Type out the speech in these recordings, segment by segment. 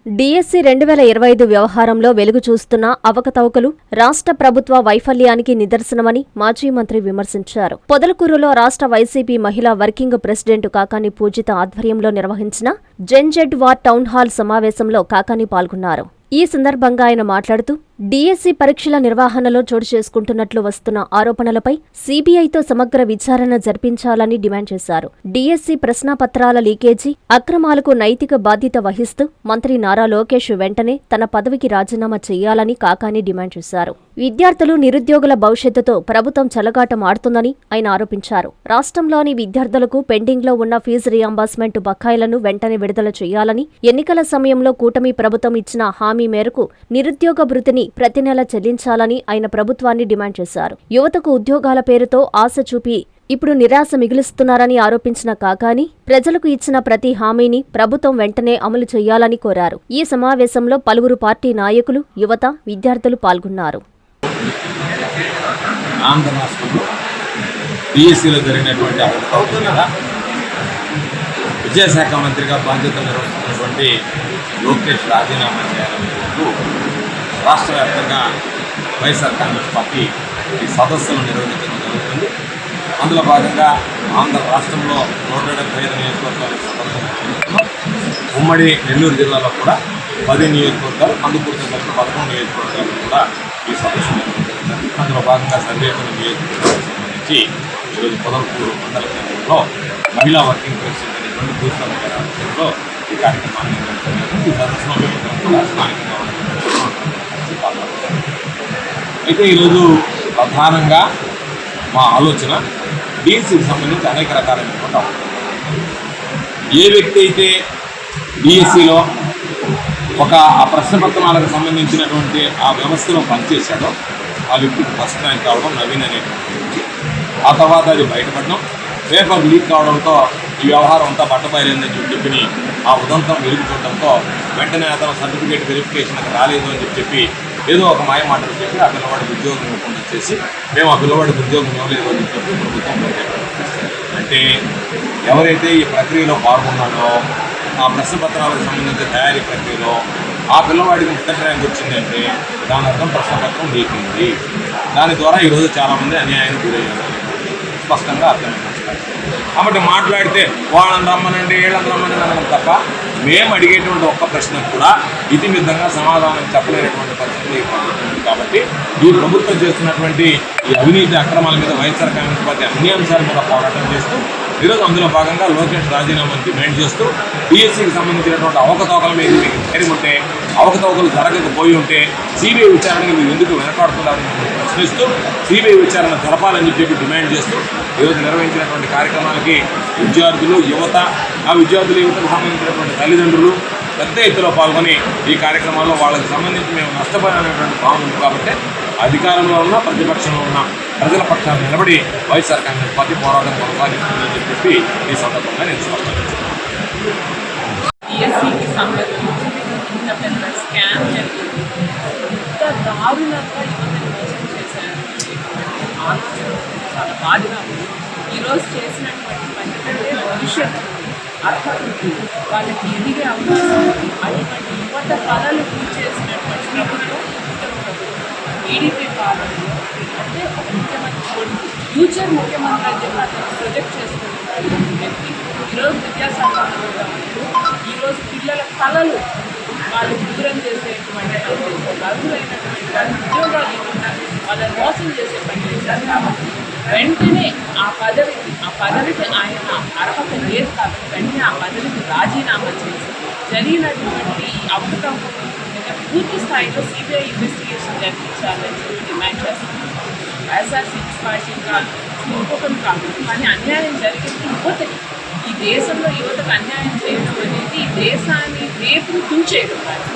DSC 2025 వ్యవహారంలో వెలుగు చూస్తున్న అవకతవకలు రాష్ట్ర ప్రభుత్వ వైఫల్యానికి నిదర్శనమని మాజీ మంత్రి విమర్శించారు. పొదలకూరులో రాష్ట్ర వైసీపీ మహిళా వర్కింగ్ ప్రెసిడెంట్ కాకాని పూజిత ఆధ్వర్యంలో నిర్వహించిన జెన్జెడ్ వార్ టౌన్ హాల్ సమావేశంలో కాకాని పాల్గొన్నారు. ఈ సందర్భంగా ఆయన మాట్లాడుతూ డిఎస్సి పరీక్షల నిర్వహణలో చోటు చేసుకుంటున్నట్లు వస్తున్న ఆరోపణలపై సీబీఐతో సమగ్ర విచారణ జరిపించాలని డిమాండ్ చేశారు. డిఎస్సి ప్రశ్నాపత్రాల లీకేజీ, అక్రమాలకు నైతిక బాధ్యత వహిస్తూ మంత్రి నారా లోకేష్ వెంటనే తన పదవికి రాజీనామా చేయాలని కాకాని డిమాండ్ చేశారు. విద్యార్థులు, నిరుద్యోగుల భవిష్యత్తుతో ప్రభుత్వం చెలగాటం ఆడుతుందని ఆయన ఆరోపించారు. రాష్ట్రంలోని విద్యార్థులకు పెండింగ్లో ఉన్న ఫీజు రియంబర్స్మెంట్ బకాయిలను వెంటనే విడుదల చేయాలని, ఎన్నికల సమయంలో కూటమి ప్రభుత్వం ఇచ్చిన హామీ మేరకు నిరుద్యోగ భృతిని ప్రతి నెల చెల్లించాలని ఆయన ప్రభుత్వాన్ని డిమాండ్ చేశారు. యువతకు ఉద్యోగాల పేరుతో ఆశ చూపి ఇప్పుడు నిరాశ మిగులుస్తున్నారని ఆరోపించిన కాకాని ప్రజలకు ఇచ్చిన ప్రతి హామీని ప్రభుత్వం వెంటనే అమలు చేయాలని కోరారు. ఈ సమావేశంలో పలువురు పార్టీ నాయకులు, యువత, విద్యార్థులు పాల్గొన్నారు. ఆంధ్ర రాష్ట్రంలో డిఎస్సిలో జరిగినటువంటి అవకతవకల మీద విద్యాశాఖ మంత్రిగా బాధ్యతలు నిర్వహిస్తున్నటువంటి లోకేష్ రాజీనామా చేయాలని కోరుతూ రాష్ట్ర వ్యాప్తంగా వైఎస్ఆర్ కాంగ్రెస్ పార్టీ ఈ సదస్సులు నిర్వహించడం జరుగుతుంది. అందులో భాగంగా ఆంధ్ర రాష్ట్రంలో 175 నియోజకవర్గాల సదస్సులు నిర్వహిస్తున్నాం. ఉమ్మడి నెల్లూరు జిల్లాలో కూడా 10 నియోజకవర్గాలు, కందుకూరుతో కలిపి 11 నియోజకవర్గాలు కూడా ఈ సదస్సు నిర్వహించారు. అందులో భాగంగా సర్వేపల్లి నియోజకవర్గానికి సంబంధించి ఈరోజు పొదలకూరు మండల కేంద్రంలో మహిళా వర్కింగ్ ప్రెసిడెంట్ అనేటువంటి పూజిత ఆధ్వర్యంలో ఈ కార్యక్రమాన్ని నిర్వహించారు. ఈ సదస్సులో మేమందరం కూడా స్థానికంగా అయితే ఈరోజు ప్రధానంగా మా ఆలోచన డిఎస్సికి సంబంధించి అనేక రకాలైనటువంటి ఏ వ్యక్తి అయితే డిఎస్సిలో ఆ ప్రశ్నపత్రాలకు సంబంధించినటువంటి ఆ వ్యవస్థలో పనిచేశాడో ఆ వ్యక్తికి ఫస్ట్ ర్యాంక్ కావడం, నవీన్ అనేటువంటి ఆ తర్వాత అది బయటపడడం, పేపర్ లీక్ కావడంతో ఈ వ్యవహారం అంతా బట్టబయలైందని చెప్పి ఆ ఉదంతం వెలుగు చూడడంతో వెంటనే అతను సర్టిఫికేట్ వెరిఫికేషన్కి రాలేదు అని చెప్పి ఏదో ఒక మాయ మాటలు చెప్పి ఆ పిల్లవాడికి ఉద్యోగం ఇవ్వకుండా చేసి మేము ఆ పిల్లవాడికి ఉద్యోగం ఇవ్వలేదు అని చెప్పి ప్రభుత్వం అంటే ఎవరైతే ఈ ప్రక్రియలో పాల్గొన్నాడో ఆ ప్రశ్నపత్రాలకు సంబంధించిన తయారీ ప్రక్రియలో ఆ పిల్లవాడికి మొదటి ర్యాంక్ వచ్చిందంటే దాని అర్థం ప్రశ్నపత్రం లీక్ అయింది. దాని ద్వారా ఈరోజు చాలామంది అన్యాయానికి గురయ్యారు స్పష్టంగా అర్థమైంది. కాబట్టి మాట్లాడితే వాళ్ళని రమ్మనండి, వీళ్ళని రమ్మనండి అనడం తప్ప మేము అడిగేటువంటి ఒక్క ప్రశ్నకు కూడా ఇతిమిద్దంగా సమాధానం చెప్పలేనటువంటి పరిస్థితులు ఈ ప్రభుత్వం ఉంది. కాబట్టి ఈ ప్రభుత్వం చేస్తున్నటువంటి ఈ అవినీతి అక్రమాల మీద వైఎస్ఆర్ కాంగ్రెస్ పార్టీ అన్ని అంశాల మీద పోరాటం చేస్తూ ఈరోజు అందులో భాగంగా లోకేష్ రాజీనామాకి డిమాండ్ చేస్తూ డిఎస్సికి సంబంధించినటువంటి అవకతవకల మీద మీకు ధైర్యం ఉంటే, అవకతవకలు జరగకపోయి ఉంటే సిబిఐ విచారణకి మీరు ఎందుకు వెనకాడుతున్నారని ప్రశ్నిస్తూ సిబిఐ విచారణ జరపాలని చెప్పి డిమాండ్ చేస్తూ ఈరోజు నిర్వహించినటువంటి కార్యక్రమాలకి విద్యార్థులు, యువత, ఆ విద్యార్థుల యువతకు సంబంధించినటువంటి తల్లిదండ్రులు పెద్ద ఎత్తులో పాల్గొని ఈ కార్యక్రమాల్లో వాళ్ళకి సంబంధించి మేము నష్టపోయినటువంటి భావం ఉంది. కాబట్టి అధికారంలో ఉన్న, ప్రతిపక్షంలో ఉన్న ప్రజల పక్షాన్ని నిలబడి వైఎస్ఆర్ కాంగ్రెస్ పార్టీ పోరాటం కొనసాగిస్తుందని చెప్పి ఈ సందర్భంగా నేను స్పష్టం చేస్తున్నాను. డిఎస్సికి సంబంధించి ఇంత పెద్ద స్కామ్ జరిగింది, ఇంత దారుణంగా యువతని మోసం చేశారు. ఆలోచన చాలా బాధగా ఉంది. ఈరోజు చేసినటువంటి పని కంటే భవిష్యత్తు అర్హత ఉంది, వాళ్ళకి ఎదిగే అవకాశం ఉంది. అటువంటి యువత కళలు పూర్తి చేసినటువంటి ప్రభుత్వం టీడీపీ పాలనలో అంటే ఒక ముఖ్యమంత్రి ఫ్యూచర్ ముఖ్యమంత్రి అని చెప్పి అతను ప్రొజెక్ట్ చేసుకుంటున్నారు వ్యక్తి. ఈరోజు విద్యాసంస్థలు ఈరోజు పిల్లల కళలు వాళ్ళు దూరం చేసేటువంటి అర్హులైనటువంటి వాళ్ళ ఉద్యోగాలు ఇవ్వకుండా వాళ్ళని మోసం చేసే పని చేశారు. కాబట్టి వెంటనే ఆ పదవికి ఆయన అర్హత లేదు కాబట్టి వెంటనే ఆ పదవికి రాజీనామా చేసి జరిగినటువంటి అవకతవకలు పూర్తి స్థాయిలో సిబిఐ ఇన్వెస్టిగేషన్ జరిపించాలని డిమాండ్ చేస్తున్నాం. వైఎస్ఆర్సీపీ పార్టీగా ఇంకొకరు కాదు, కానీ అన్యాయం జరిగింది యువతకి. ఈ దేశంలో యువతకు అన్యాయం చేయడం అనేది ఈ దేశాన్ని రేపు తూచేయడం కాదు.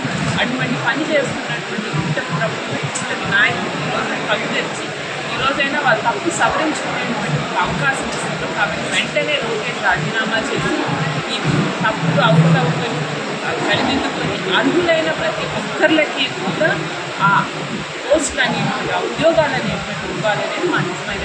అటువంటి పని చేస్తున్నటువంటి కూటమి ప్రభుత్వం, కూటమి నాయకులు ఈరోజు కళ్ళు తెచ్చి ఈరోజైనా వాళ్ళు తప్పు సవరించుకునేటువంటి అవకాశం ఇస్తున్నారు. కాబట్టి వెంటనే లోకేష్ రాజీనామా చేసి ఈ తప్పుడు అవకతవకలు సరిదిద్దుకొని అర్హులైన ప్రతి ఒక్కరికి కూడా ఆ పోస్టులు అనేటువంటి, ఆ ఉద్యోగాలు అనేటువంటి ఇవ్వాలనేది మా నిజమైన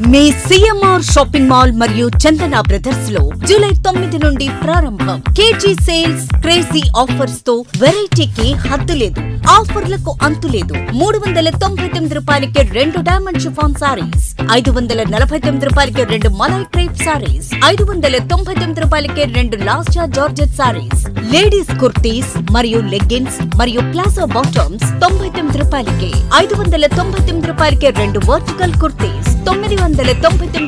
మీ సిఎంఆర్ షాపింగ్ మాల్ మరియు చందన బ్రదర్స్ లో జూలై 9 నుండి ప్రారంభం. కేజీ సేల్స్, క్రేజీ ఆఫర్స్ తో వెరైటీకి హద్దు లేదు, ఆఫర్లకు అంతు లేదు. 399 రూపాయలకి 2 డైమండ్ షిఫాన్ సారీస్, 549 రూపాయలకి 2 మలై క్రేప్ సారీస్, 599 రూపాయలకి 2 లాస్యా జార్జెట్ సారీస్, లేడీస్ కుర్తీస్ మరియు లెగ్గిన్స్ మరియు ప్లాజో బాటమ్స్ 99 రూపాయలకి, 599 రూపాయలకి 2 వర్టికల్ కుర్తీస్, 999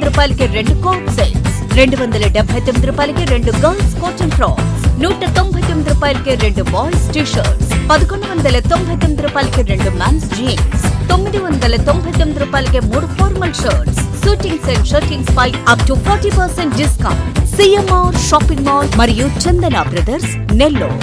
రూపాయలకి 2 కోట్ సెట్స్, 279 రూపాయలకి 2 గర్ల్స్ కాటన్ ఫ్రాక్స్, 199 రూపాయలకి 2 బాయ్స్ టీ షర్ట్స్, 1199 రూపాయలకి 2 మెన్స్ జీన్స్, 999 రూపాయలకి 3 formal shirts, suitings and shirtings పై up to 40% discount. CMR shopping mall మరియు చందన బ్రదర్స్, నెల్లూరు.